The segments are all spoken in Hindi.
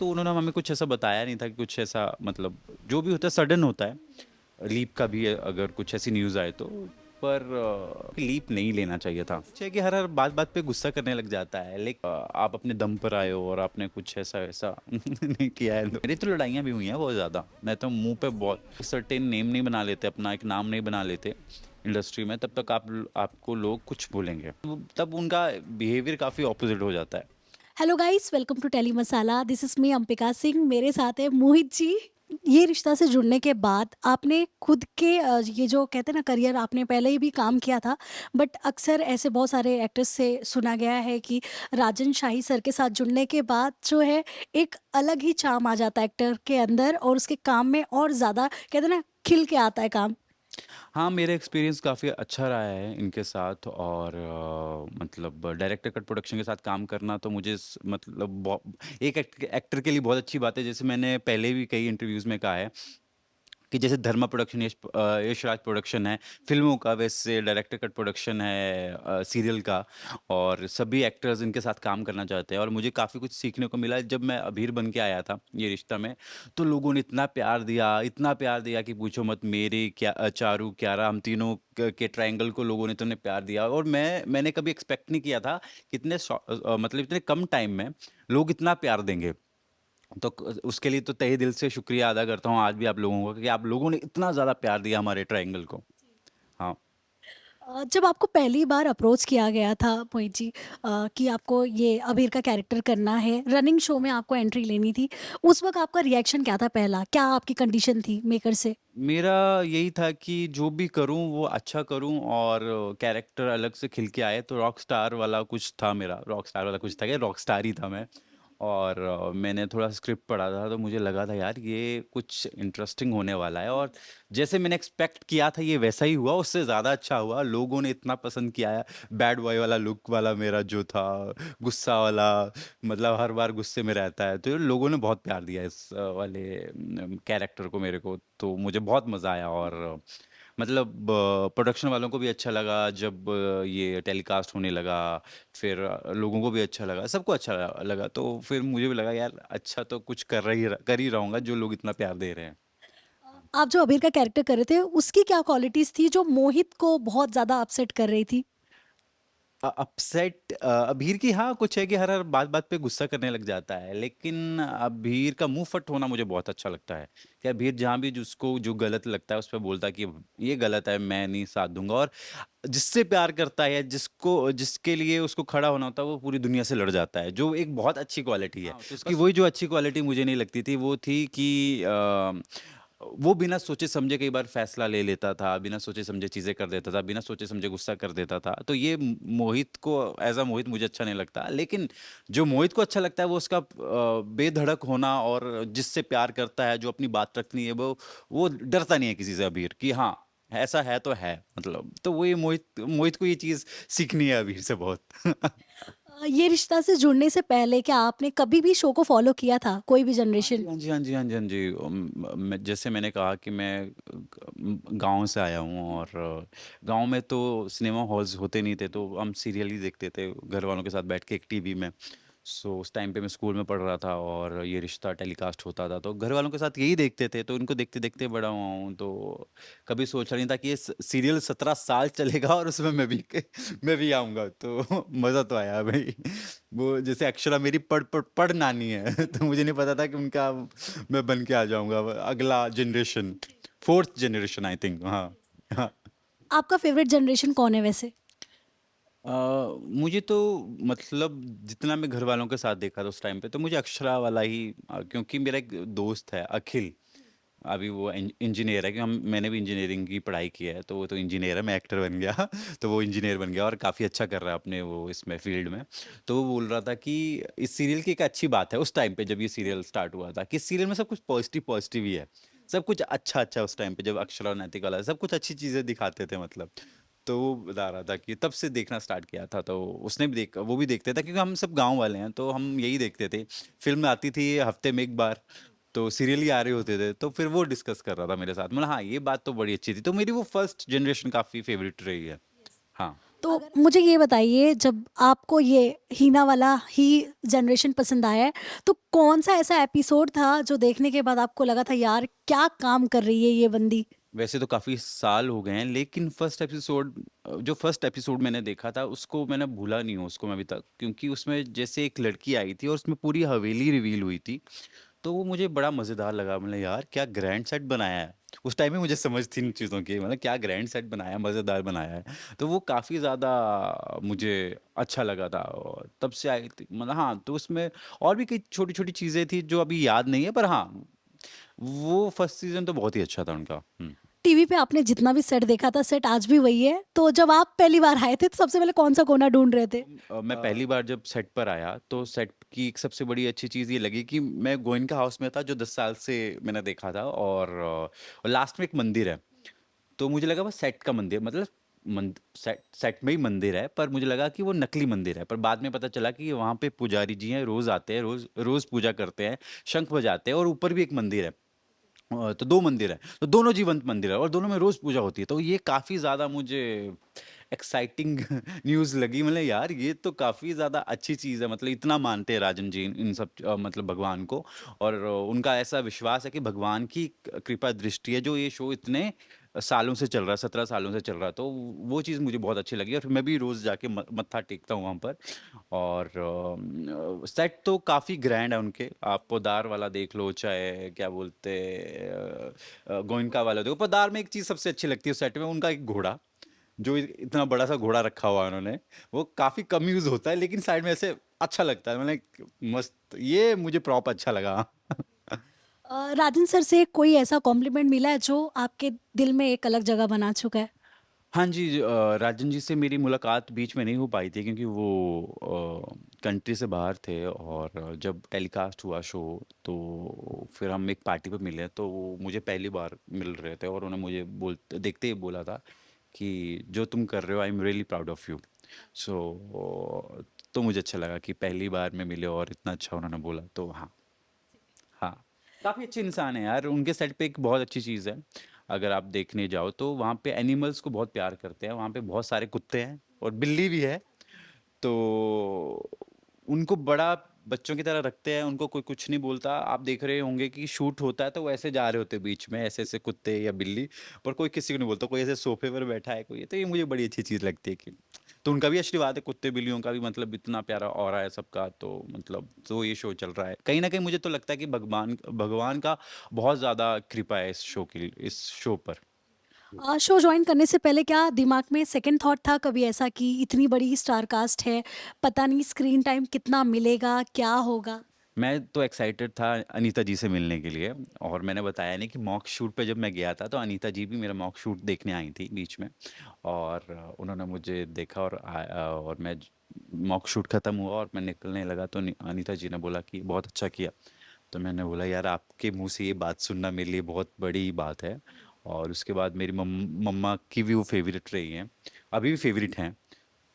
तो उन्होंने हमें कुछ ऐसा बताया नहीं था कि कुछ ऐसा मतलब जो भी होता है सडन होता है। लीप का भी अगर कुछ ऐसी न्यूज़ आए तो पर लीप नहीं लेना चाहिए था। है कि हर हर बात बात पे गुस्सा करने लग जाता है, लेकिन आप अपने दम पर आए हो और आपने कुछ ऐसा ऐसा नहीं किया है। तो मेरी तो लड़ाइयाँ भी हुई हैं बहुत ज़्यादा। मैं तो मुंह पे बहुत सर्टेन नेम नहीं बना लेते, अपना एक नाम नहीं बना लेते इंडस्ट्री में, तब तक आपको लोग कुछ बोलेंगे, तब उनका बिहेवियर काफ़ी ऑपोजिट हो जाता है। Hello guys, welcome to Tele Masala. This is me Ambika Singh. मेरे साथ है मोहित जी। ये रिश्ता से जुड़ने के बाद आपने खुद के ये जो कहते हैं ना करियर, आपने पहले ही भी काम किया था, बट अक्सर ऐसे बहुत सारे एक्टर्स से सुना गया है कि राजन शाही सर के साथ जुड़ने के बाद जो है एक अलग ही चार्म आ जाता है एक्टर के अंदर और उसके काम में और ज़्यादा कहते हैं ना खिल के आता है काम। हाँ, मेरा एक्सपीरियंस काफ़ी अच्छा रहा है इनके साथ, और मतलब डायरेक्टर कट प्रोडक्शन के साथ काम करना तो मुझे मतलब एक एक्टर के लिए बहुत अच्छी बात है। जैसे मैंने पहले भी कई इंटरव्यूज़ में कहा है कि जैसे धर्मा प्रोडक्शन, यश राज प्रोडक्शन है फिल्मों का, वैसे डायरेक्टर कट प्रोडक्शन है सीरियल का। और सभी एक्टर्स इनके साथ काम करना चाहते हैं, और मुझे काफ़ी कुछ सीखने को मिला। जब मैं अभीर बन के आया था ये रिश्ता में, तो लोगों ने इतना प्यार दिया, इतना प्यार दिया कि पूछो मत। मेरे क्या चारू क्यारा, हम तीनों के ट्रायंगल को लोगों ने इतने प्यार दिया, और मैंने कभी एक्सपेक्ट नहीं किया था कि मतलब इतने कम टाइम में लोग इतना प्यार देंगे। तो उसके लिए तो तहे दिल से शुक्रिया अदा करता हूँ आज भी आप लोगों का, कि आप लोगों ने इतना ज़्यादा प्यार दिया हमारे ट्रायंगल को। हाँ। जब आपको पहली बार अप्रोच किया गया था मोहित जी, कि आपको ये अबीर का कैरेक्टर करना है, रनिंग शो में आपको एंट्री लेनी थी, उस वक़्त आपका रिएक्शन क्या था पहला? क्या आपकी कंडीशन थी मेकर से? मेरा यही था कि जो भी करूँ वो अच्छा करूँ, और कैरेक्टर अलग से खिल के आए। तो रॉक स्टार वाला कुछ था मेरा, रॉक स्टार वाला कुछ था क्या, रॉक स्टार ही था मैं। और मैंने थोड़ा स्क्रिप्ट पढ़ा था, तो मुझे लगा था यार ये कुछ इंटरेस्टिंग होने वाला है। और जैसे मैंने एक्सपेक्ट किया था ये वैसा ही हुआ, उससे ज़्यादा अच्छा हुआ। लोगों ने इतना पसंद किया है। बैड बॉय वाला लुक वाला मेरा जो था, गुस्सा वाला, मतलब हर बार गुस्से में रहता है, तो ये लोगों ने बहुत प्यार दिया इस वाले कैरेक्टर को मेरे को। तो मुझे बहुत मज़ा आया, और मतलब प्रोडक्शन वालों को भी अच्छा लगा जब ये टेलीकास्ट होने लगा। फिर लोगों को भी अच्छा लगा, सबको अच्छा लगा। तो फिर मुझे भी लगा यार अच्छा तो कुछ कर ही रहूँगा, जो लोग इतना प्यार दे रहे हैं। आप जो अबीर का कैरेक्टर कर रहे थे, उसकी क्या क्वालिटीज़ थी जो मोहित को बहुत ज़्यादा अपसेट कर रही थी? अपसेट अभीर की, हाँ, कुछ है कि हर हर बात बात पे गुस्सा करने लग जाता है, लेकिन अभीर का मुंह फट होना मुझे बहुत अच्छा लगता है। कि अभीर जहाँ भी जिसको जो गलत लगता है उस पर बोलता है कि ये गलत है, मैं नहीं साथ दूंगा। और जिससे प्यार करता है, जिसको जिसके लिए उसको खड़ा होना होता है, वो पूरी दुनिया से लड़ जाता है, जो एक बहुत अच्छी क्वालिटी है। हाँ, तो उसकी वही जो अच्छी क्वालिटी मुझे नहीं लगती थी, वो थी कि वो बिना सोचे समझे कई बार फैसला ले लेता था, बिना सोचे समझे चीज़ें कर देता था, बिना सोचे समझे गुस्सा कर देता था। तो ये मोहित को, एज़ अ मोहित मुझे अच्छा नहीं लगता। लेकिन जो मोहित को अच्छा लगता है वो उसका बेधड़क होना, और जिससे प्यार करता है, जो अपनी बात रखनी है, वो डरता नहीं है किसी से अबीर, कि हाँ, ऐसा है तो है मतलब। तो वही मोहित मोहित को ये चीज़ सीखनी है अबीर से बहुत। ये रिश्ता से जुड़ने से पहले क्या आपने कभी भी शो को फ़ॉलो किया था, कोई भी हाँ जी, जनरेशन? हाँ जी, हाँ जी, हाँ जी, हाँ जी। जैसे मैंने कहा कि मैं गांव से आया हूँ, और गांव में तो सिनेमा हॉल्स होते नहीं थे, तो हम सीरियल ही देखते थे घर वालों के साथ बैठ के एक टीवी में। सो उस टाइम पे मैं स्कूल में पढ़ रहा था, और ये रिश्ता टेलीकास्ट होता था, तो घर वालों के साथ यही देखते थे। तो इनको देखते देखते बड़ा हुआ हूँ। तो कभी सोचा नहीं था कि ये सीरियल 17 साल चलेगा, और उसमें मैं भी आऊँगा। तो मज़ा तो आया भाई। वो जैसे अक्षरा मेरी पढ़ पढ़ पढ़ नानी है। तो मुझे नहीं पता था कि उनका मैं बन के आ जाऊंगा अगला generation, fourth generation I think. हाँ। हाँ। आपका फ़ेवरेट जनरेशन कौन है वैसे? अ, मुझे तो मतलब जितना मैं घर वालों के साथ देखा था उस टाइम पे, तो मुझे अक्षरा वाला ही, क्योंकि मेरा एक दोस्त है अखिल, अभी वो इंजीनियर है। कि हम मैंने भी इंजीनियरिंग की पढ़ाई की है, तो वो तो इंजीनियर है, मैं एक्टर बन गया। तो वो इंजीनियर बन गया और काफ़ी अच्छा कर रहा है अपने वो इसमें फील्ड में। तो वो बोल रहा था कि इस सीरियल की एक अच्छी बात है उस टाइम पे जब ये सीरियल स्टार्ट हुआ था, कि इस सीरियल में सब कुछ पॉजिटिव पॉजिटिव ही है। सब कुछ अच्छा अच्छा उस टाइम पे जब अक्षरा और नैतिक वाला सब कुछ अच्छी चीज़ें दिखाते थे मतलब। तो वो बता रहा था कि तब से देखना स्टार्ट किया था। तो उसने भी देखा, वो भी देखते थे, क्योंकि हम सब गांव वाले हैं, तो हम यही देखते थे। फिल्म आती थी हफ्ते में एक बार, तो सीरियल ही आ रहे होते थे, तो फिर वो डिस्कस कर रहा था मेरे साथ। मतलब हाँ, ये बात तो बड़ी अच्छी थी। तो मेरी वो फर्स्ट जनरेशन काफ़ी फेवरेट रही है। हाँ। तो मुझे ये बताइए, जब आपको ये हीना वाला ही जनरेशन पसंद आया है, तो कौन-सा ऐसा एपिसोड था जो देखने के बाद आपको लगा था यार क्या काम कर रही है ये बंदी? वैसे तो काफ़ी साल हो गए हैं, लेकिन जो फर्स्ट एपिसोड मैंने देखा था, उसको मैंने भूला नहीं हूँ उसको मैं अभी तक, क्योंकि उसमें जैसे एक लड़की आई थी और उसमें पूरी हवेली रिवील हुई थी, तो वो मुझे बड़ा मज़ेदार लगा। मतलब यार क्या ग्रैंड सेट बनाया है। उस टाइम में मुझे समझ थी इन चीज़ों की, मतलब क्या ग्रैंड सेट बनाया है, मज़ेदार बनाया है। तो वो काफ़ी ज़्यादा मुझे अच्छा लगा था और तब से आई थी, मतलब हाँ, तो उसमें और भी कई छोटी-छोटी चीज़ें थी जो अभी याद नहीं है, पर हाँ, वो फर्स्ट सीज़न तो बहुत ही अच्छा था उनका। हुँ। टीवी पे आपने जितना भी सेट देखा था, सेट आज भी वही है। तो जब आप पहली बार आए थे, तो सबसे पहले कौन-सा कोना ढूँढ रहे थे? मैं पहली बार जब सेट पर आया तो सेट की एक सबसे बड़ी अच्छी चीज़ ये लगी कि मैं गोयनका हाउस में था जो 10 साल से मैंने देखा था, और लास्ट में एक मंदिर है। तो मुझे लगा बस सेट का मंदिर, मतलब सेट सेट में ही मंदिर है, पर मुझे लगा कि वो नकली मंदिर है। पर बाद में पता चला कि वहाँ पे पुजारी जी हैं, रोज़ आते हैं, रोज़ रोज़ पूजा करते हैं, शंख बजाते हैं, और ऊपर भी एक मंदिर है। तो 2 मंदिर हैं, तो दोनों जीवंत मंदिर है और दोनों में रोज़ पूजा होती है। तो ये काफ़ी ज़्यादा मुझे एक्साइटिंग न्यूज़ लगी। मतलब यार ये तो काफ़ी ज़्यादा अच्छी चीज़ है, मतलब इतना मानते हैं राजन जी इन सब मतलब भगवान को, और उनका ऐसा विश्वास है कि भगवान की कृपा दृष्टि है जो ये शो इतने सालों से चल रहा है, 17 सालों से चल रहा है। तो वो चीज़ मुझे बहुत अच्छी लगी और फिर मैं भी रोज़ जाके मत्था टेकता हूँ वहाँ पर। और सेट तो काफ़ी ग्रैंड है उनके, आप पोदार वाला देख लो, चाहे क्या बोलते गोइनका वाला देखो। पोदार में एक चीज़ सबसे अच्छी लगती है सेट में, उनका एक घोड़ा, जो इतना बड़ा सा घोड़ा रखा हुआ है उन्होंने। वो काफ़ी कम यूज़ होता है, लेकिन साइड में ऐसे अच्छा लगता है, मतलब मस्त, ये मुझे प्रॉप अच्छा लगा। राजन सर से कोई ऐसा कॉम्प्लीमेंट मिला है जो आपके दिल में एक अलग जगह बना चुका है? हाँ जी, राजन जी से मेरी मुलाकात बीच में नहीं हो पाई थी, क्योंकि वो कंट्री से बाहर थे, और जब टेलीकास्ट हुआ शो तो फिर हम एक पार्टी पे मिले, तो वो मुझे पहली बार मिल रहे थे और उन्होंने मुझे देखते ही बोला था कि जो तुम कर रहे हो, I am really proud of you. तो मुझे अच्छा लगा कि पहली बार में मिले और इतना अच्छा उन्होंने बोला, तो हाँ। हाँ, काफ़ी अच्छे इंसान हैं यार। उनके सेट पे एक बहुत अच्छी चीज़ है, अगर आप देखने जाओ तो वहाँ पे एनिमल्स को बहुत प्यार करते हैं। वहाँ पे बहुत सारे कुत्ते हैं और बिल्ली भी है। तो उनको बड़ा बच्चों की तरह रखते हैं, उनको कोई कुछ नहीं बोलता। आप देख रहे होंगे कि शूट होता है तो वो ऐसे जा रहे होते हैं बीच में, ऐसे-ऐसे कुत्ते या बिल्ली, पर कोई किसी को नहीं बोलता। कोई ऐसे सोफ़े पर बैठा है कोई, तो ये मुझे बड़ी अच्छी चीज़ लगती है कि तो उनका भी आशीर्वाद है, कुत्ते-बिल्लियों का भी, मतलब इतना प्यारा ऑरा है सबका, तो मतलब तो ये शो चल रहा है। कहीं न कहीं मुझे तो लगता है कि भगवान भगवान का बहुत ज़्यादा कृपा है इस शो पर। शो जॉइन करने से पहले क्या दिमाग में सेकंड थॉट था कभी ऐसा कि इतनी बड़ी स्टार कास्ट है, पता नहीं स्क्रीन टाइम कितना मिलेगा, क्या होगा? मैं तो एक्साइटेड था अनीता जी से मिलने के लिए, और मैंने बताया नहीं कि मॉक शूट पे जब मैं गया था तो अनीता जी भी मेरा मॉक शूट देखने आई थी बीच में, और उन्होंने मुझे देखा, और मैं मॉक शूट ख़त्म हुआ और मैं निकलने लगा तो अनीता जी ने बोला कि बहुत अच्छा किया। तो मैंने बोला यार आपके मुंह से ये बात सुनना मेरे लिए बहुत बड़ी बात है। और उसके बाद मेरी मम्मा की भी वो फेवरेट रही हैं, अभी भी फेवरेट हैं।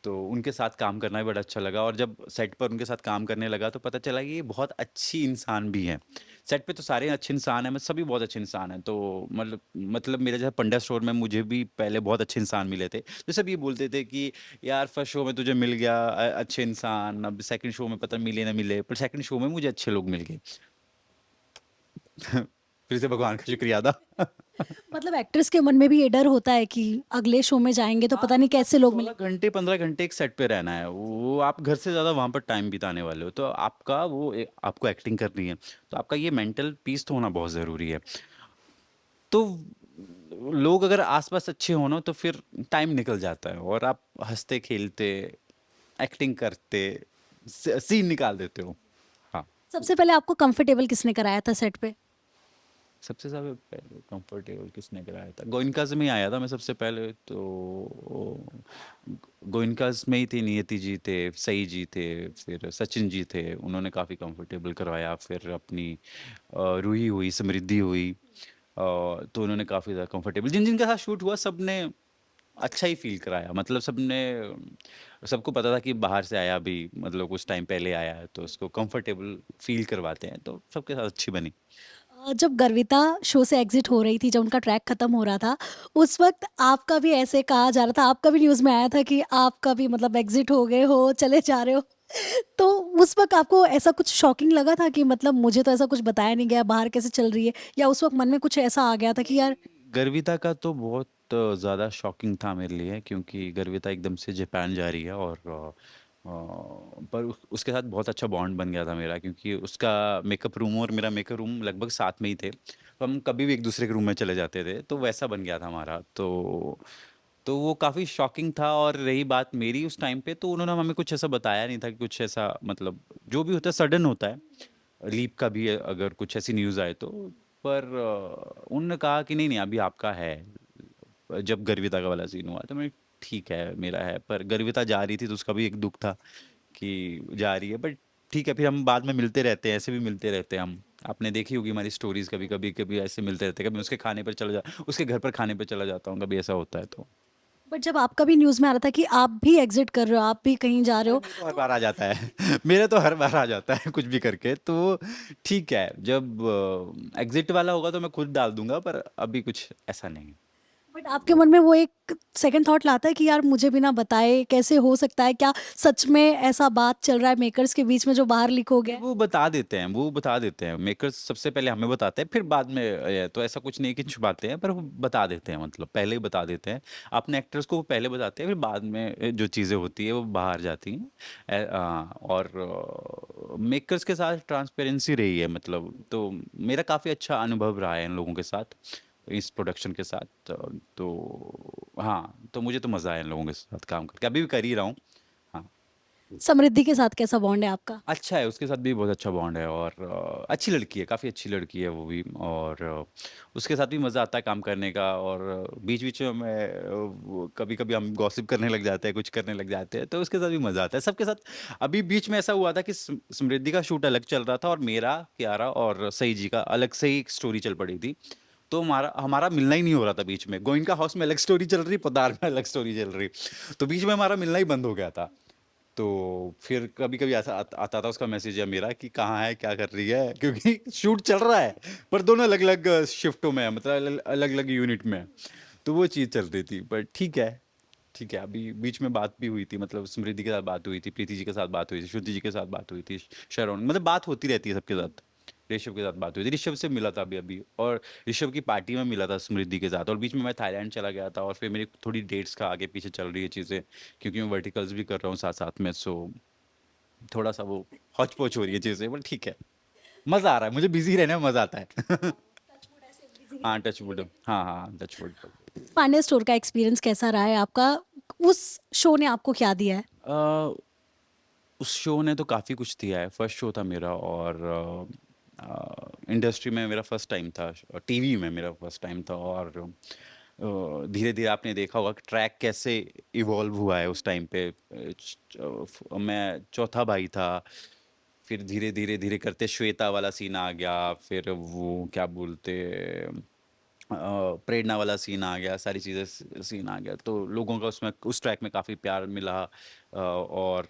तो उनके साथ काम करना भी बड़ा अच्छा लगा, और जब सेट पर उनके साथ काम करने लगा तो पता चला कि ये बहुत अच्छी इंसान भी हैं। सेट पे तो सारे अच्छे इंसान हैं, सभी बहुत अच्छे इंसान हैं। तो मतलब मेरे जैसे पंडा स्टोर में मुझे भी पहले बहुत अच्छे इंसान मिले थे, तो सब ये बोलते थे कि यार फर्स्ट शो में तुझे मिल गया अच्छे इंसान, अब सेकंड शो में पता मिले ना मिले, पर सेकंड शो में मुझे अच्छे लोग मिल गए। फिर से भगवान का शुक्रिया अदा। मतलब एक्ट्रेस के मन में भी ये डर होता है कि अगले शो में जाएँगे तो पता हाँ, नहीं मतलब कैसे लोग 16 मिलेंगे। घंटे 15 घंटे एक सेट पे रहना है, वो आप घर से ज़्यादा वहाँ पर टाइम बिताने वाले हो, तो आपका आपको एक्टिंग करनी है, तो आपका ये मेंटल पीस तो होना बहुत ज़रूरी है। तो लोग अगर आसपास अच्छे हो ना तो फिर टाइम निकल जाता है और आप हंसते खेलते एक्टिंग करते सीन निकाल देते हो। हाँ। सबसे पहले आपको कंफर्टेबल किसने कराया था सेट पे? सबसे ज़्यादा पहले कंफर्टेबल किसने कराया था, गोइनकाज में ही आया था मैं सबसे पहले तो। गोइनकाज में ही थे, नियति जी थे, सई जी थे, फिर सचिन जी थे, उन्होंने काफ़ी कंफर्टेबल करवाया। फिर अपनी रूही हुई, समृद्धि हुई, तो उन्होंने काफ़ी ज़्यादा कंफर्टेबल, जिन जिनके साथ शूट हुआ सब ने अच्छा ही फील कराया। मतलब सबने, सबको पता था कि बाहर से आया अभी, मतलब कुछ टाइम पहले आया है, तो उसको कंफर्टेबल फील करवाते हैं, तो सबके साथ अच्छी बनी। जब गर्विता शो से एग्ज़िट हो रही थी, जब उनका ट्रैक खत्म हो रहा था, उस वक़्त आपका भी ऐसे कहा जा रहा था, आपका भी न्यूज़ में आया था कि आपका भी मतलब एग्ज़िट हो गए हो, चले जा रहे हो। तो उस वक़्त आपको ऐसा कुछ शॉकिंग लगा था कि मतलब मुझे तो ऐसा कुछ बताया नहीं गया, बाहर कैसे चल रही है? या उस वक़्त मन में कुछ ऐसा आ गया था कि यार गर्विता का तो बहुत ज़्यादा शॉकिंग था मेरे लिए, क्योंकि गर्विता एकदम से जापान जा रही है और पर उसके साथ बहुत अच्छा बॉन्ड बन गया था मेरा, क्योंकि उसका मेकअप रूम और मेरा मेकअप रूम लगभग साथ में ही थे, तो हम कभी भी एक दूसरे के रूम में चले जाते थे, तो वैसा बन गया था हमारा। तो वो काफ़ी शॉकिंग था। और रही बात मेरी उस टाइम पे, तो उन्होंने हमें कुछ ऐसा बताया नहीं था कि कुछ ऐसा, मतलब जो भी होता है सडन होता है, लीप का भी अगर कुछ ऐसी न्यूज़ आए तो। पर उन्होंने कहा कि नहीं नहीं अभी आपका है। जब गर्विता का वाला सीन हुआ तो मैं, ठीक है मेरा है, पर गर्विता जा रही थी तो उसका भी एक दुख था कि जा रही है। बट ठीक है, फिर हम बाद में मिलते रहते हैं, ऐसे भी मिलते रहते हैं हम। आपने देखी होगी हमारी स्टोरीज, कभी कभी कभी ऐसे मिलते रहते हैं, कभी उसके खाने पर चला जा उसके घर पर खाने पर चला जाता हूँ, कभी ऐसा होता है तो। बट जब आपका भी न्यूज़ में आ रहा था कि आप भी एग्ज़िट कर रहे हो, आप भी कहीं जा रहे अरे हो, मेरे तो हर तो बार आ जाता है मेरे तो हर बार आ जाता है कुछ भी करके तो। ठीक है, जब एग्जिट वाला होगा तो मैं खुद डाल दूंगा, पर अभी कुछ ऐसा नहीं। बट आपके मन में वो एक सेकंड थॉट लाता है कि यार मुझे भी ना बताए, कैसे हो सकता है? क्या सच में ऐसा बात चल रहा है मेकर्स के बीच में जो बाहर लीक हो गया नहीं, है? वो बता देते हैं, वो बता देते हैं मेकर्स, सबसे पहले हमें बताते हैं, फिर बाद में तो ऐसा कुछ नहीं कि छुपाते हैं, पर वो बता देते हैं, मतलब पहले ही बता देते हैं। अपने एक्टर्स को वो पहले बताते हैं, फिर बाद में जो चीज़ें होती है वो बाहर जाती हैं। और मेकर्स के साथ ट्रांसपेरेंसी रही है, मतलब तो मेरा काफ़ी अच्छा अनुभव रहा है इन लोगों के साथ, इस प्रोडक्शन के साथ। तो हाँ, तो मुझे तो मज़ा आया इन लोगों के साथ काम करके, अभी भी कर ही रहा हूँ। हाँ, समृद्धि के साथ कैसा बॉन्ड है आपका? अच्छा है, उसके साथ भी बहुत अच्छा बॉन्ड है, और अच्छी लड़की है, काफ़ी अच्छी लड़की है वो भी। और उसके साथ भी मज़ा आता है काम करने का। और बीच-बीच में कभी-कभी हम गॉसिप करने लग जाते हैं, कुछ करने लग जाते हैं, तो उसके साथ भी मज़ा आता है। सबके साथ अभी बीच में ऐसा हुआ था कि समृद्धि का शूट अलग चल रहा था और मेरा, कियारा और सई जी का अलग से ही एक स्टोरी चल पड़ी थी। तो हमारा हमारा मिलना ही नहीं हो रहा था बीच में। गोइंका हाउस में अलग स्टोरी चल रही, पदार में अलग स्टोरी चल रही। तो बीच में हमारा मिलना ही बंद हो गया था। तो फिर कभी-कभी ऐसा आता था उसका मैसेज या मेरा कि कहाँ है, क्या कर रही है? क्योंकि शूट चल रहा है, पर दोनों अलग-अलग शिफ्टों में है, मतलब अलग-अलग यूनिट में है। तो वो चीज़ चल रही थी, बट ठीक है, ठीक है। अभी बीच में बात भी हुई थी, मतलब स्मृति के साथ बात हुई थी, प्रीति जी के साथ बात हुई थी, श्रुति जी के साथ बात हुई थी, शरवण, मतलब बात होती रहती है सबके साथ। ऋषभ के साथ बात हुई थी, ऋषभ से मिला था अभी-अभी, और ऋषभ की पार्टी में मिला था स्मृति के साथ। और बीच में मैं थाईलैंड चला गया था, और फिर मेरी थोड़ी डेट्स का आगे-पीछे चल रही है चीज़ें, क्योंकि मैं वर्टिकल्स भी कर रहा हूँ साथ-साथ में, सो थोड़ा-सा वो हौच-पौच हो रही है चीज़ें, बट ठीक है। मज़ा आ रहा है, मुझे बिज़ी रहने में मज़ा आता है। हाँ, टच वुड। हाँ, हाँ, हाँ, टच वुड। पांड्या स्टोर का एक्सपीरियंस कैसा रहा है आपका? उस शो ने आपको क्या दिया है? अ, उस शो ने तो काफ़ी कुछ दिया है। फर्स्ट शो था मेरा, और इंडस्ट्री में मेरा फर्स्ट टाइम था, टीवी में मेरा फर्स्ट टाइम था। और धीरे-धीरे आपने देखा होगा कि ट्रैक कैसे इवॉल्व हुआ है उस टाइम पे। मैं चौथा भाई था, फिर धीरे-धीरे करते श्वेता वाला सीन आ गया, फिर वो क्या बोलते, प्रेरणा वाला सीन आ गया, सारी चीज़ें सीन आ गया, तो लोगों का उसमें उस ट्रैक में काफ़ी प्यार मिला। और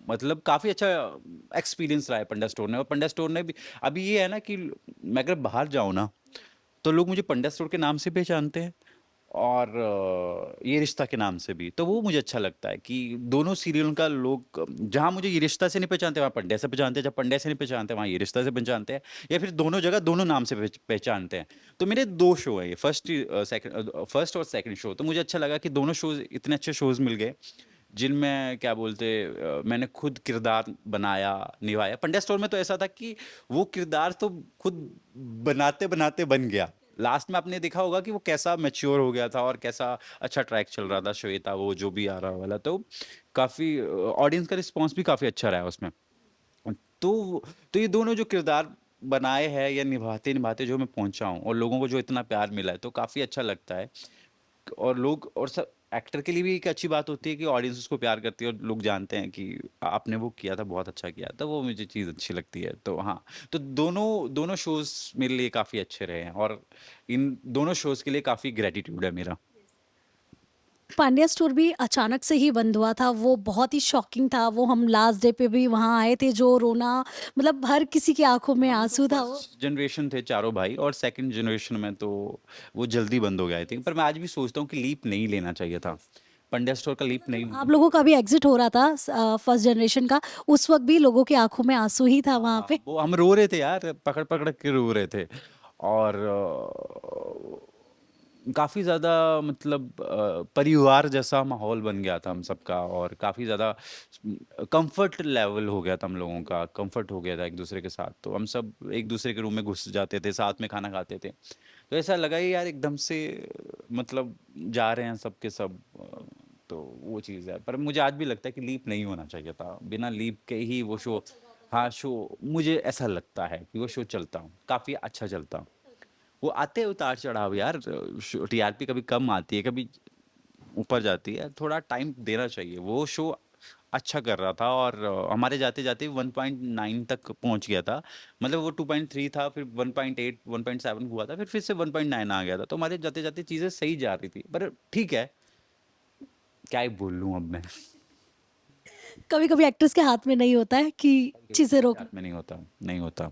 मतलब काफ़ी अच्छा एक्सपीरियंस रहा है पंडा स्टोर ने। और पंडा स्टोर ने भी, अभी ये है ना कि मैं अगर बाहर जाऊँ ना, तो लोग मुझे पंडा स्टोर के नाम से पहचानते हैं, और ये रिश्ता के नाम से भी। तो वो मुझे अच्छा लगता है कि दोनों सीरियल का लोग, जहाँ मुझे ये रिश्ता से नहीं पहचानते वहाँ पंड्या से पहचानते हैं, जब पंड्या से नहीं पहचानते वहाँ ये रिश्ता से पहचानते हैं, या फिर दोनों जगह दोनों नाम से पहचानते हैं। तो मेरे दो शो हैं ये, फर्स्ट और सेकंड शो। तो मुझे अच्छा लगा कि दोनों शोज इतने अच्छे शोज मिल गए, जिनमें क्या बोलते, मैंने खुद किरदार बनाया, निभाया। पंड्या स्टोर में तो ऐसा था कि वो किरदार तो खुद बनाते बनाते बन गया। लास्ट में आपने देखा होगा कि वो कैसा मैच्योर हो गया था, और कैसा अच्छा ट्रैक चल रहा था, श्वेता वो जो भी आ रहा वाला। तो काफ़ी ऑडियंस का रिस्पॉन्स भी काफ़ी अच्छा रहा है उसमें। तो तो ये दोनों जो किरदार बनाए हैं, या निभाते निभाते जो मैं पहुंचा हूँ, और लोगों को जो इतना प्यार मिला है, तो काफ़ी अच्छा लगता है। और लोग, और सब एक्टर के लिए भी एक अच्छी बात होती है कि ऑडियंस उसको प्यार करती है, और लोग जानते हैं कि आपने वो किया था, बहुत अच्छा किया था, वो मुझे चीज़ अच्छी लगती है। तो हाँ, तो दोनों दोनों शोज मेरे लिए काफ़ी अच्छे रहे हैं, और इन दोनों शोज के लिए काफ़ी ग्रेटिट्यूड है मेरा। पांड्या स्टोर भी अचानक से ही बंद हुआ था, वो बहुत ही शॉकिंग था, वो हम लास्ट डे पे भी वहाँ आए थे, जो रोना मतलब हर किसी की आँखों में हम तो आँसू था वो। फर्स्ट जनरेशन थे चारों भाई, और सेकंड जनरेशन में तो वो जल्दी बंद हो गया आई थिंक। पर मैं आज भी सोचता हूँ कि लीप नहीं लेना चाहिए था, पंड्या स्टोर का लीप नहीं। आप लोगों का भी एग्ज़िट हो रहा था फर्स्ट जनरेशन का, उस वक़्त भी लोगों की आँखों में आँसू ही था वहाँ हाँ, पे। वो हम रो रहे थे यार, पकड़ पकड़ के रो रहे थे। और काफ़ी ज़्यादा मतलब परिवार जैसा माहौल बन गया था हम सबका, और काफ़ी ज़्यादा कंफर्ट लेवल हो गया था हम लोगों का, कंफर्ट हो गया था एक दूसरे के साथ। तो हम सब एक दूसरे के रूम में घुस जाते थे, साथ में खाना खाते थे। तो ऐसा लगा ही यार एकदम से, मतलब जा रहे हैं सब के सब। तो वो चीज़ है, पर मुझे आज भी लगता है कि लीप नहीं होना चाहिए था, बिना लीप के ही वो शो। हाँ, शो मुझे ऐसा लगता है कि वो शो चलता, काफ़ी अच्छा चलता। वो आते हैं उतार चढ़ाव यार, टीआरपी कभी कम आती है, कभी ऊपर जाती है, थोड़ा टाइम देना चाहिए। वो शो अच्छा कर रहा था, और हमारे जाते जाते 1.9 तक पहुंच गया था। मतलब वो 2.3 था, फिर 1.8 1.7 हुआ था, फिर से 1.9 आ गया था। तो हमारे जाते जाते चीज़ें सही जा रही थी, पर ठीक है, क्या ही बोल लूँ अब मैं। कभी-कभी एक्टर्स के हाथ में नहीं होता है कि चीज़ें किसी के रोकना। हाथ में नहीं होता, नहीं होता,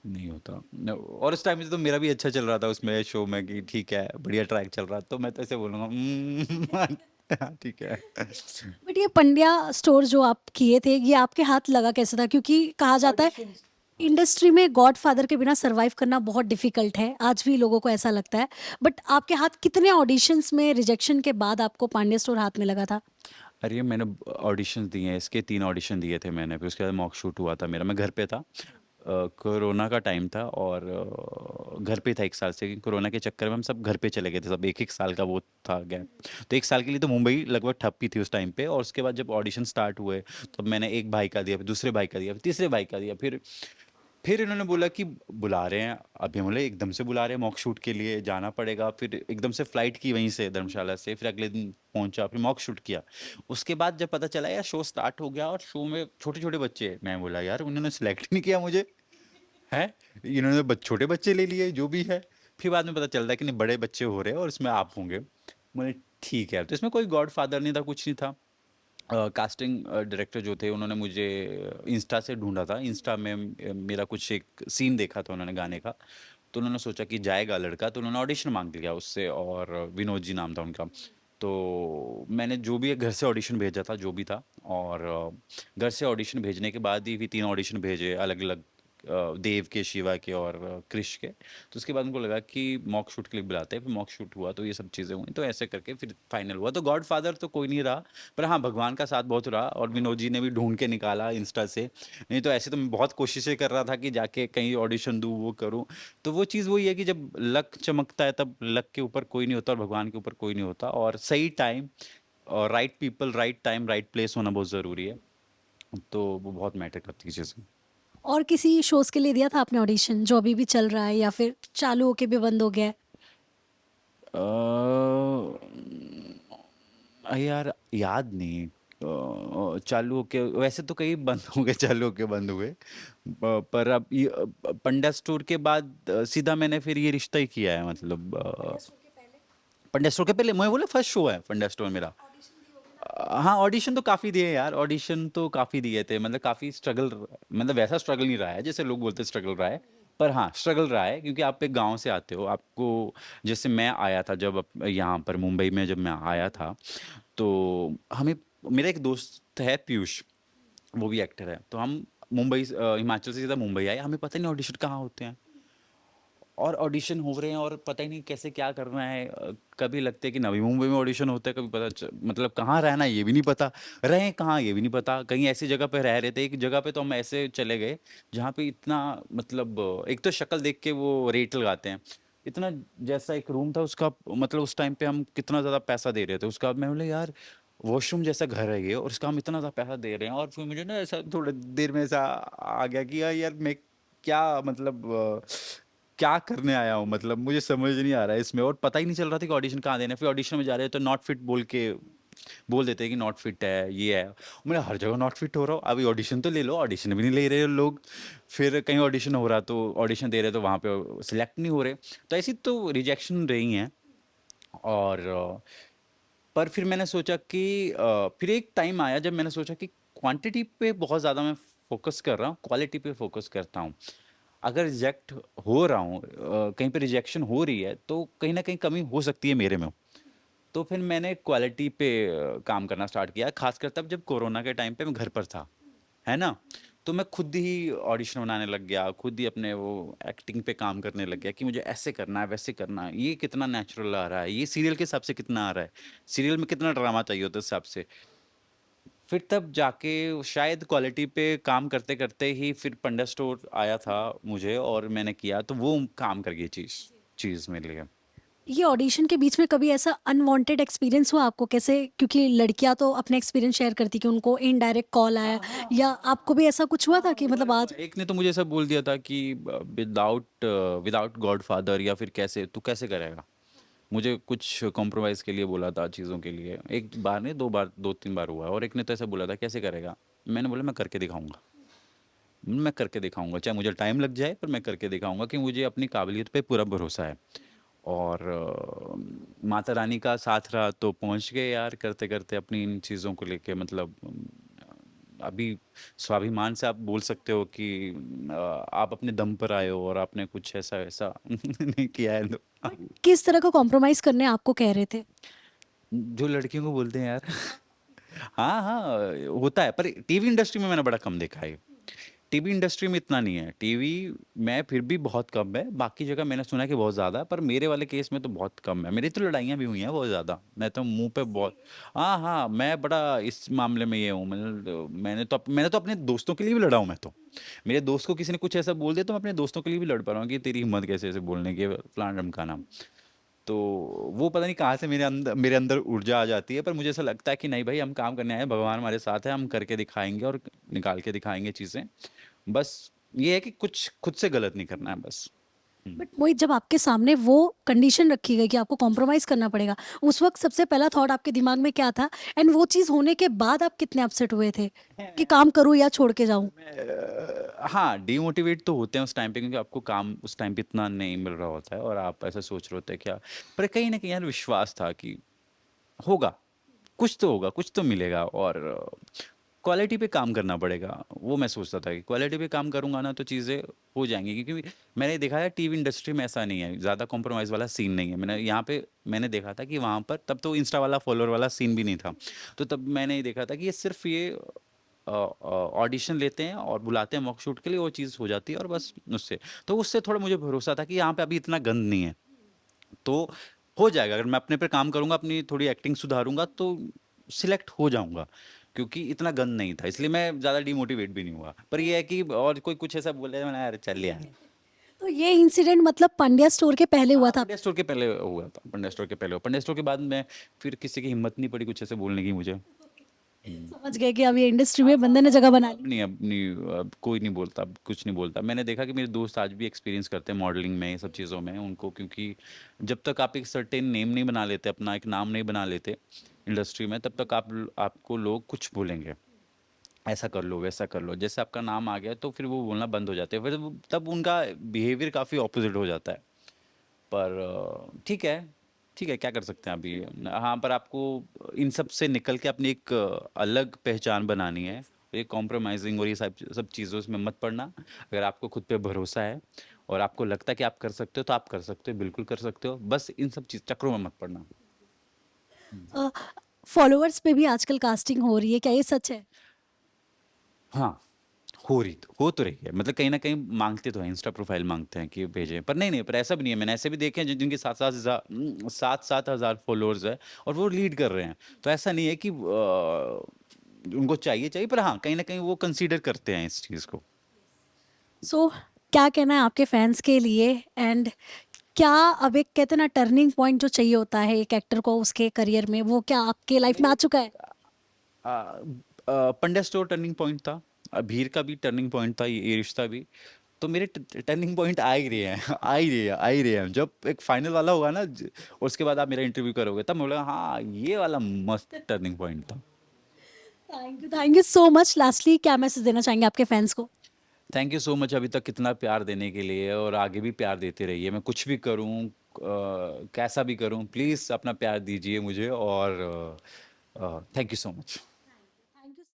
नहीं होता। और उस टाइम से तो मेरा भी अच्छा चल रहा था उसमें शो में, कि ठीक है बढ़िया ट्रैक चल रहा, तो मैं तो ऐसे बोलूंगा ठीक है। बट ये पंड्या स्टोर जो आप किए थे, ये आपके हाथ लगा कैसे था? क्योंकि कहा जाता है ऑडिशंस। इंडस्ट्री में गॉडफादर के बिना सर्वाइव करना बहुत डिफिकल्ट है, आज भी लोगों को ऐसा लगता है। बट आपके हाथ कितने ऑडिशंस में रिजेक्शन के बाद आपको पांड्या स्टोर हाथ में लगा था? अरे मैंने ऑडिशंस दिए हैं, इसके 3 ऑडिशन दिए थे मैंने, फिर उसके बाद मॉक शूट हुआ था मेरा, मैं घर पे था। कोरोना का टाइम था, और घर पे था 1 साल से, कि कोरोना के चक्कर में हम सब घर पे चले गए थे, सब 1-1 साल का वो था गैप। तो 1 साल के लिए तो मुंबई लगभग ठप ही थी उस टाइम पे, और उसके बाद जब ऑडिशन स्टार्ट हुए, तो मैंने एक भाई का दिया, फिर दूसरे भाई का दिया, फिर तीसरे भाई का दिया, फिर इन्होंने बोला कि बुला रहे हैं, अभी हम बोले एकदम से बुला रहे हैं मॉक शूट के लिए, जाना पड़ेगा। फिर एकदम से फ्लाइट की वहीं से धर्मशाला से, फिर अगले दिन पहुंचा, फिर मॉक शूट किया। उसके बाद जब पता चला यार शो स्टार्ट हो गया, और शो में छोटे छोटे बच्चे हैं, मैं बोला यार उन्होंने सिलेक्ट ही नहीं किया मुझे, है, इन्होंने छोटे बच्चे ले लिए जो भी है। फिर बाद में पता चलता है कि नहीं, बड़े बच्चे हो रहे हैं और इसमें आप होंगे। बोले ठीक है, तो इसमें कोई गॉड फादर नहीं था, कुछ नहीं था। कास्टिंग डायरेक्टर जो थे, उन्होंने मुझे इंस्टा से ढूंढा था, इंस्टा में मेरा कुछ एक सीन देखा था उन्होंने गाने का। तो उन्होंने सोचा कि जाएगा लड़का, तो उन्होंने ऑडिशन मांग लिया उससे, और विनोद जी नाम था उनका। तो मैंने जो भी है घर से ऑडिशन भेजा था, जो भी था। और घर से ऑडिशन भेजने के बाद ही भी 3 ऑडिशन भेजे अलग अलग, देव के, शिवा के, और क्रिश के। तो उसके बाद उनको लगा कि मॉक शूट के लिए बुलाते हैं, फिर मॉक शूट हुआ, तो ये सब चीज़ें हुई, तो ऐसे करके फिर फाइनल हुआ। तो गॉड फादर तो कोई नहीं रहा, पर हाँ भगवान का साथ बहुत रहा, और विनोद जी ने भी ढूंढ के निकाला इंस्टा से। नहीं तो ऐसे तो मैं बहुत कोशिशें कर रहा था कि जाके कहीं ऑडिशन दूँ, वो करूँ। तो वो चीज़ वही है कि जब लक चमकता है, तब लक के ऊपर कोई नहीं होता, और भगवान के ऊपर कोई नहीं होता, और सही टाइम और right people, right time, right place होना बहुत ज़रूरी है। तो वो बहुत मैटर करती है चीज़ें। और किसी शोज़ के लिए दिया था आपने ऑडिशन जो अभी भी चल रहा है या फिर चालू होके भी बंद हो गया है? यार याद नहीं। चालू होके वैसे तो कई बंद हो गए, चालू होके बंद हुए। पर अब ये पंड्या स्टोर के बाद सीधा मैंने फिर ये रिश्ता ही किया है, मतलब पंड्या स्टोर के पहले मैं बोला फर्स्ट शो है पंड्या स्टोर मेरा। हाँ, ऑडिशन तो काफ़ी दिए यार, ऑडिशन तो काफ़ी दिए थे, मतलब काफ़ी स्ट्रगल, मतलब वैसा स्ट्रगल नहीं रहा है जैसे लोग बोलते स्ट्रगल रहा है। पर हाँ स्ट्रगल रहा है, क्योंकि आप एक गांव से आते हो, आपको, जैसे मैं आया था जब यहाँ पर मुंबई में जब मैं आया था, तो हमें, मेरा एक दोस्त है पीयूष, वो भी एक्टर है, तो हम मुंबई हिमाचल से सीधा मुंबई आए, हमें पता ही नहीं ऑडिशन कहाँ होते हैं, और ऑडिशन हो रहे हैं, और पता ही नहीं कैसे क्या करना है। कभी लगते हैं कि नवी मुंबई में ऑडिशन होता है, कभी मतलब कहाँ रहना है ये भी नहीं पता, रहें कहाँ ये भी नहीं पता। कहीं ऐसी जगह पे रह रहे थे, एक जगह पे तो हम ऐसे चले गए जहाँ पे इतना, मतलब एक तो शक्ल देख के वो रेट लगाते हैं इतना, जैसा एक रूम था उसका, मतलब उस टाइम पे हम कितना ज़्यादा पैसा दे रहे थे उसका, मैं बोले यार वॉशरूम जैसा घर है ये, और इसका हम इतना ज़्यादा पैसा दे रहे हैं। और फिर मुझे ना ऐसा थोड़ी देर में ऐसा आ गया कि यार मैं क्या, मतलब क्या करने आया हूँ, मतलब मुझे समझ नहीं आ रहा है इसमें, और पता ही नहीं चल रहा था कि ऑडिशन कहाँ देना है। फिर ऑडिशन में जा रहे हैं तो नॉट फिट बोल के बोल देते हैं कि नॉट फिट है, ये है। मैं हर जगह नॉट फिट हो रहा हूँ, अभी ऑडिशन तो ले लो, ऑडिशन भी नहीं ले रहे लोग। फिर कहीं ऑडिशन हो रहा तो ऑडिशन दे रहे तो वहाँ पे सिलेक्ट नहीं हो रहे। तो ऐसी तो रिजेक्शन रही हैं। और पर फिर मैंने सोचा कि फिर एक टाइम आया जब मैंने सोचा कि क्वांटिटी पे बहुत ज़्यादा मैं फ़ोकस कर रहा हूँ, क्वालिटी पे फ़ोकस करता हूँ। अगर रिजेक्ट हो रहा हूँ, कहीं पे रिजेक्शन हो रही है, तो कहीं न कहीं कमी हो सकती है मेरे में। तो फिर मैंने क्वालिटी पे काम करना स्टार्ट किया, ख़ासकर तब जब कोरोना के टाइम पे मैं घर पर था, है ना? तो मैं खुद ही ऑडिशन बनाने लग गया, खुद ही अपने वो एक्टिंग पे काम करने लग गया कि मुझे ऐसे करना है, वैसे करना है, ये कितना नेचुरल आ रहा है, ये सीरियल के हिसाब से कितना आ रहा है, सीरियल में कितना ड्रामा चाहिए होता है उस हिसाब से। फिर तब जाके शायद क्वालिटी पे काम करते-करते ही फिर पंडा स्टोर आया था मुझे और मैंने किया, तो वो काम कर गई चीज़ चीज़ मेरे लिए। ये ऑडिशन के बीच में कभी ऐसा अनवांटेड एक्सपीरियंस हुआ आपको? कैसे, क्योंकि लड़कियां तो अपने एक्सपीरियंस शेयर करती कि उनको इनडायरेक्ट कॉल आया, या आपको भी ऐसा कुछ हुआ था कि हुआ मतलब हुआ आज। एक ने तो मुझे ऐसा बोल दिया था कि विदाउट गॉडफादर या फिर कैसे तू कैसे करेगा? मुझे कुछ कॉम्प्रोमाइज़ के लिए बोला था चीज़ों के लिए। एक बार नहीं 2 बार 2-3 बार हुआ है और एक ने तो ऐसा बोला था कैसे करेगा? मैंने बोला मैं करके दिखाऊँगा। मैं करके दिखाऊँगा, चाहे मुझे टाइम लग जाए पर मैं करके दिखाऊँगा कि मुझे अपनी काबिलियत पे पूरा भरोसा है। और माता रानी का साथ रहा तो पहुँच गए यार करते-करते अपनी इन चीज़ों को लेके मतलब अभी स्वाभिमान से आप बोल सकते हो कि आप अपने दम पर आए हो और आपने कुछ ऐसा-वैसा नहीं किया है तो बट किस तरह का कॉम्प्रोमाइज करने आपको कह रहे थे? जो लड़कियों को बोलते हैं यार हाँ, हाँ, होता है पर टीवी इंडस्ट्री में मैंने बड़ा कम देखा है। टीवी इंडस्ट्री में इतना नहीं है, टीवी में फिर भी बहुत कम है, बाकी जगह मैंने सुना है कि बहुत ज़्यादा है, पर मेरे वाले केस में तो बहुत कम है। मेरी तो लड़ाइयाँ भी हुई हैं बहुत ज़्यादा, मैं तो मुँह पे बहुत हाँ, हाँ, मैं बड़ा इस मामले में ये हूँ मैंने तो अपने दोस्तों के लिए भी लड़ा हूँ मैं तो। मेरे दोस्त को किसी ने कुछ ऐसा बोल दिया तो मैं अपने दोस्तों के लिए भी लड़ पा रहा हूँ कि तेरी हिम्मत कैसे ऐसे बोलने की है, फलाना-ढिमकाना। तो वो पता नहीं कहाँ से मेरे अंदर ऊर्जा आ जाती है पर मुझे ऐसा लगता है कि नहीं भाई हम काम करने आए हैं भगवान हमारे साथ है हम करके दिखाएंगे और निकाल के दिखाएंगे चीज़ें बस ये है कि कुछ खुद से गलत नहीं करना है बस। हम्म। बट वही, जब आपके सामने वो कंडीशन रखी गई कि आपको कॉम्प्रोमाइज करना पड़ेगा, उस वक्त सबसे पहला थॉट आपके दिमाग में क्या था? एंड वो चीज़ होने के बाद आप कितने अपसेट हुए थे कि काम करूँ या छोड़ के जाऊँ? हाँ डिमोटिवेट तो होते हैं उस टाइम पे क्योंकि आपको काम उस टाइम पे इतना नहीं मिल रहा होता है और आप ऐसा सोच रहे होते हैं क्या पर कहीं ना कहीं यार विश्वास था कि होगा कुछ तो होगा कुछ तो मिलेगा और क्वालिटी पे काम करना पड़ेगा वो मैं सोचता था कि क्वालिटी पे काम करूंगा ना तो चीज़ें हो जाएंगी क्योंकि मैंने देखा है टीवी इंडस्ट्री में ऐसा नहीं है ज़्यादा कॉम्प्रोमाइज़ वाला सीन नहीं है मैंने यहाँ पे मैंने देखा था कि वहाँ पर तब तो इंस्टा वाला फॉलोअर वाला सीन भी नहीं था तो तब मैंने ये देखा था कि ये सिर्फ ये ऑडिशन लेते हैं और बुलाते हैं मॉक शूट के लिए वो चीज़ हो जाती है और बस उससे तो उससे थोड़ा मुझे भरोसा था कि यहाँ पे अभी इतना गंद नहीं है तो हो जाएगा अगर मैं अपने पे काम करूंगा अपनी थोड़ी एक्टिंग सुधारूंगा तो सिलेक्ट हो जाऊंगा क्योंकि इतना गंद नहीं था इसलिए मैं ज़्यादा डिमोटिवेट भी नहीं हुआ पर ये है कि और कोई कुछ ऐसा बोले मैंने यार चल यार तो ये इंसिडेंट मतलब पांड्या स्टोर के पहले हुआ हाँ था? पंड्या स्टोर के पहले हुआ था पंड्या स्टोर के पहले हुआ पंड्या स्टोर के बाद में फिर किसी की हिम्मत नहीं पड़ी कुछ ऐसे बोलने की मुझे समझ गए कि अब ये इंडस्ट्री में बंदे ने जगह बना ली। अब कोई नहीं बोलता अब कुछ नहीं बोलता मैंने देखा कि मेरे दोस्त आज भी एक्सपीरियंस करते हैं मॉडलिंग में ये सब चीज़ों में उनको क्योंकि जब तक आप एक सर्टेन नेम नहीं बना लेते अपना एक नाम नहीं बना लेते इंडस्ट्री में तब तक आपको लोग कुछ बोलेंगे ऐसा कर लो वैसा कर लो जैसे आपका नाम आ गया तो फिर वो बोलना बंद हो जाते हैं फिर तब उनका बिहेवियर काफ़ी ऑपोजिट हो जाता है पर ठीक है क्या कर सकते हैं अभी हाँ पर आपको इन सब से निकल के अपनी एक अलग पहचान बनानी है ये कॉम्प्रोमाइजिंग और ये सब सब चीज़ों में मत पड़ना अगर आपको खुद पे भरोसा है और आपको लगता है कि आप कर सकते हो तो आप कर सकते हो बिल्कुल कर सकते हो बस इन सब चीज चक्रों में मत पड़ना। फॉलोअर्स पे भी आजकल कास्टिंग हो रही है, क्या ये सच है? हाँ हो तो रही है मतलब कहीं ना कहीं मांगते तो हैं इंस्टा प्रोफाइल मांगते हैं कि भेजें पर नहीं नहीं पर ऐसा भी नहीं है मैंने ऐसे भी देखे हैं जिनके सात सात हजार फॉलोअर्स है और वो लीड कर रहे हैं तो ऐसा नहीं है कि उनको चाहिए चाहिए पर हाँ कहीं ना कहीं वो कंसीडर करते हैं इस चीज़ को। सो क्या कहना है आपके फैंस के लिए? एंड क्या अब एक कहते हैं ना टर्निंग पॉइंट जो चाहिए होता है एक एक्टर को उसके करियर में, वो क्या आपके लाइफ में आ मेरे चुका है? पंड्या स्टोर टर्निंग पॉइंट था भीड़ का भी टर्निंग पॉइंट था ये रिश्ता भी तो मेरे टर्निंग पॉइंट आ ही रहे हैं आ ही रहे हैं जब एक फाइनल वाला होगा ना उसके बाद आप मेरा इंटरव्यू करोगे तब मैं बोला हाँ ये वाला मस्त टर्निंग पॉइंट था। Thank you so much. Lastly क्या मैसेज देना चाहेंगे आपके फैंस को? थैंक यू सो मच अभी तक इतना प्यार देने के लिए और आगे भी प्यार देते रहिए। मैं कुछ भी करूँ कैसा भी करूँ प्लीज़ अपना प्यार दीजिए मुझे और थैंक यू सो मच।